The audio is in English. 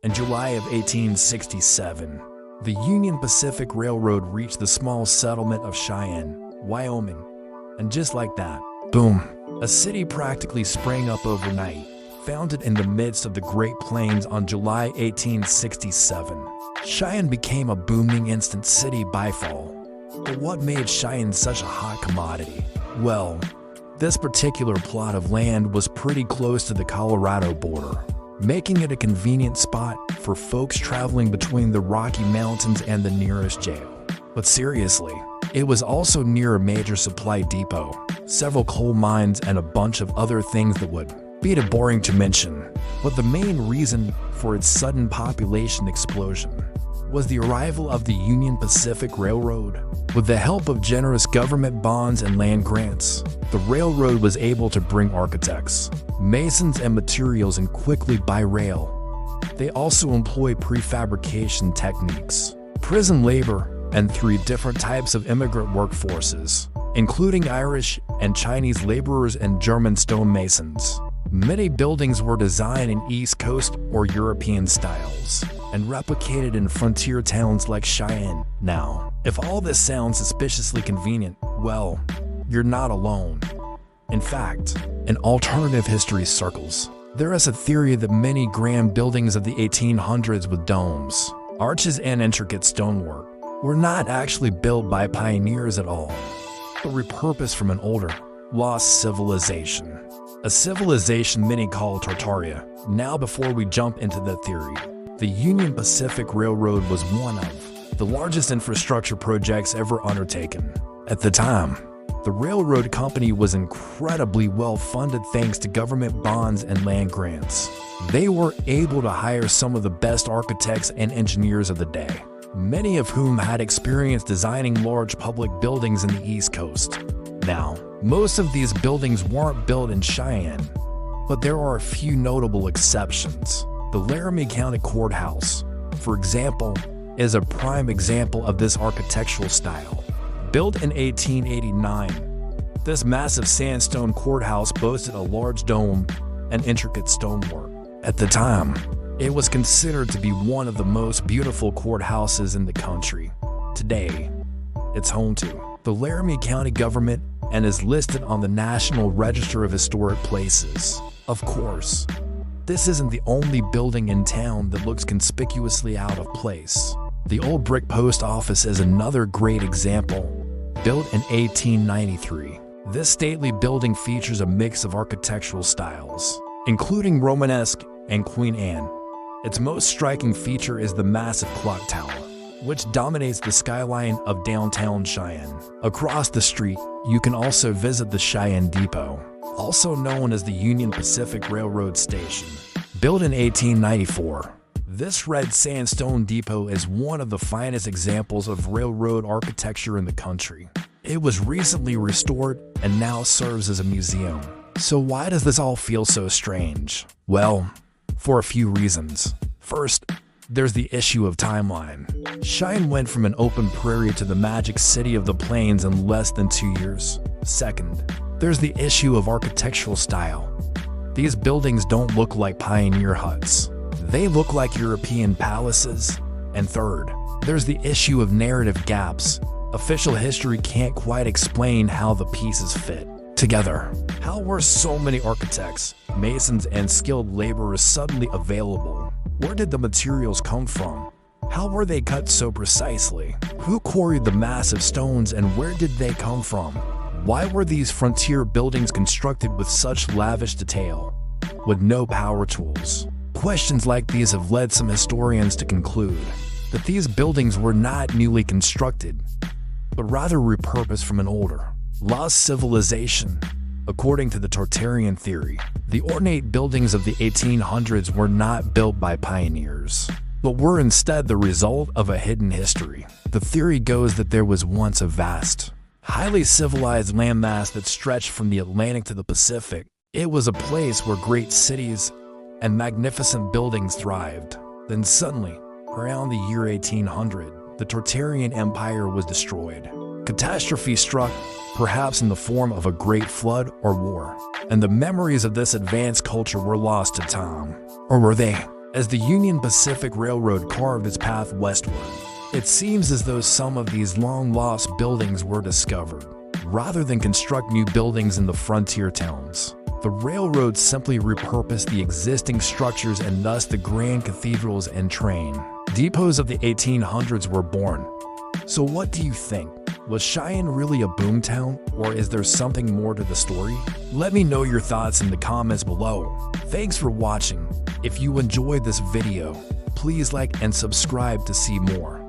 In July of 1867, the Union Pacific Railroad reached the small settlement of Cheyenne, Wyoming. And just like that, boom, a city practically sprang up overnight. Founded in the midst of the Great Plains on July 1867, Cheyenne became a booming instant city by fall. But what made Cheyenne such a hot commodity? Well, this particular plot of land was pretty close to the Colorado border, making it a convenient spot for folks traveling between the Rocky Mountains and the nearest jail. But seriously, it was also near a major supply depot, several coal mines, and a bunch of other things that would be too boring to mention. But the main reason for its sudden population explosion was the arrival of the Union Pacific Railroad. With the help of generous government bonds and land grants, the railroad was able to bring architects, masons, and materials in quickly by rail. They also employ prefabrication techniques, prison labor, and 3 different types of immigrant workforces, including Irish and Chinese laborers and German stonemasons. Many buildings were designed in East Coast or European styles and replicated in frontier towns like Cheyenne. Now, if all this sounds suspiciously convenient, well, you're not alone. In fact, in alternative history circles, there is a theory that many grand buildings of the 1800s with domes, arches, and intricate stonework were not actually built by pioneers at all, but repurposed from an older, lost civilization. A civilization many call Tartaria. Now, before we jump into the theory, the Union Pacific Railroad was one of the largest infrastructure projects ever undertaken. At the time, the railroad company was incredibly well funded thanks to government bonds and land grants. They were able to hire some of the best architects and engineers of the day, many of whom had experience designing large public buildings in the East Coast. Now, most of these buildings weren't built in Cheyenne, but there are a few notable exceptions. The Laramie County Courthouse, for example, is a prime example of this architectural style. Built in 1889, this massive sandstone courthouse boasted a large dome and intricate stonework. At the time, it was considered to be one of the most beautiful courthouses in the country. Today, it's home to the Laramie County government and is listed on the National Register of Historic Places. Of course, this isn't the only building in town that looks conspicuously out of place. The old brick post office is another great example. Built in 1893, this stately building features a mix of architectural styles, including Romanesque and Queen Anne. Its most striking feature is the massive clock tower, which dominates the skyline of downtown Cheyenne. Across the street, you can also visit the Cheyenne Depot, also known as the Union Pacific Railroad Station. Built in 1894, this red sandstone depot is one of the finest examples of railroad architecture in the country. It was recently restored and now serves as a museum. So why does this all feel so strange? Well, for a few reasons. First, there's the issue of timeline. Cheyenne went from an open prairie to the magic city of the plains in less than 2 years. Second, there's the issue of architectural style. These buildings don't look like pioneer huts. They look like European palaces. And third, there's the issue of narrative gaps. Official history can't quite explain how the pieces fit together. How were so many architects, masons, and skilled laborers suddenly available? Where did the materials come from? How were they cut so precisely? Who quarried the massive stones and where did they come from? Why were these frontier buildings constructed with such lavish detail, with no power tools? Questions like these have led some historians to conclude that these buildings were not newly constructed, but rather repurposed from an older, lost civilization. According to the Tartarian theory, the ornate buildings of the 1800s were not built by pioneers, but were instead the result of a hidden history. The theory goes that there was once a vast, highly civilized landmass that stretched from the Atlantic to the Pacific. It was a place where great cities and magnificent buildings thrived. Then suddenly, around the year 1800, the Tartarian Empire was destroyed. Catastrophe struck, perhaps in the form of a great flood or war, and the memories of this advanced culture were lost to time. Or were they? As the Union Pacific Railroad carved its path westward, it seems as though some of these long-lost buildings were discovered. Rather than construct new buildings in the frontier towns, the railroad simply repurposed the existing structures, and thus the grand cathedrals and train depots of the 1800s were born. So what do you think? Was Cheyenne really a boomtown, or is there something more to the story? Let me know your thoughts in the comments below. Thanks for watching. If you enjoyed this video, please like and subscribe to see more.